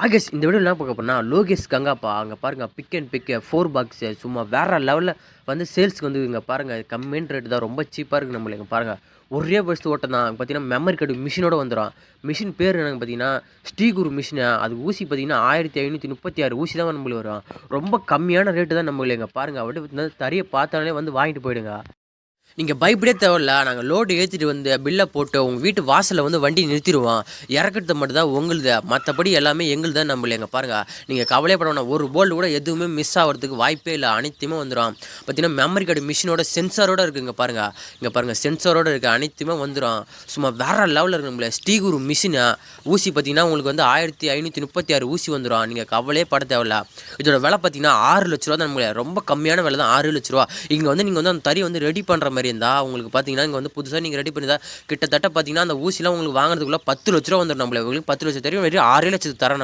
ஆகேஷ் இந்த வீடியோவில் என்ன பார்க்க போறோம்னா லோகேஷ் கங்காப்பா அங்கே பாருங்க பிக் அண்ட் பிக் 4 பாக்ஸு சும்மா வேற லெவலில் வந்து சேல்ஸ்க்கு வந்து இங்கே பாருங்க கம்மியான ரேட்டு தான் ரொம்ப சீப்பாக இருக்குது நம்மளுக்கு இங்கே பாருங்க ஒரே வருஷத்து ஓட்டம் தான் பார்த்தீங்கன்னா மெமரி கார்டு மிஷினோட வந்துடும். மிஷின் பேர் என்னங்க பார்த்தீங்கன்னா ஸ்ரீகுரு மிஷினு. அது ஊசி பார்த்தீங்கன்னா 1536 ஊசி தான் நம்மளுக்கு வரும். ரொம்ப கம்மியான ரேட்டு தான் நம்மளுக்கு இங்கே பாருங்க. அப்படியே தறியை பார்த்தாலே வந்து வாங்கிட்டு போயிடுங்க. நீங்கள் பயப்படே தேவையில்ல. நாங்கள் லோடு ஏற்றிட்டு வந்து பில்லை போட்டு உங்கள் வீட்டு வாசலில் வந்து வண்டி நிறுத்திடுவோம். இறக்கிறது மட்டும் தான் உங்களுது, மற்றபடி எல்லாமே எங்களுது தான் நம்மள. எங்கே பாருங்கள், நீங்கள் கவலைப்பட வேணாம். ஒரு போல்டு கூட எதுவுமே மிஸ் ஆகிறதுக்கு வாய்ப்பே இல்லை. அனைத்துமே வந்துடும். பார்த்தீங்கன்னா மெமரி கார்டு மிஷினோட சென்சாரோடு இருக்குது. இங்கே பாருங்கள் சென்சாரோடு இருக்குது. அனைத்துமே வந்துடும். சும்மா வேறு லெவலில் இருக்குது நம்மள. ஸ்ரீகுரு மிஷினு ஊசி பார்த்தீங்கன்னா உங்களுக்கு வந்து 1536 ஊசி வந்துடும். நீங்கள் கவலையே பட தேவையில்ல. இதோட விலை பார்த்தீங்கன்னா 6 லட்ச ரூபா தான் நம்மள. ரொம்ப கம்மியான விலை தான், 6 லட்ச ரூபா. இங்கே வந்து நீங்கள் வந்து அந்த தறி வந்து ரெடி பண்ணுற மாதிரி இருந்தால் உங்களுக்கு பார்த்தீங்கன்னா இங்கே வந்து புதுசாக நீங்கள் ரெடி பண்ணியிருந்தா கிட்டத்தட்ட பார்த்தீங்கன்னா அந்த ஊசிலாம் உங்களுக்கு வாங்குறதுக்குள்ள 10 லட்ச ரூபா வந்துடும். நம்மளுக்கு 10 லட்சம் தெரியும், வெறும் 6 லட்சத்துக்கு தரேன்.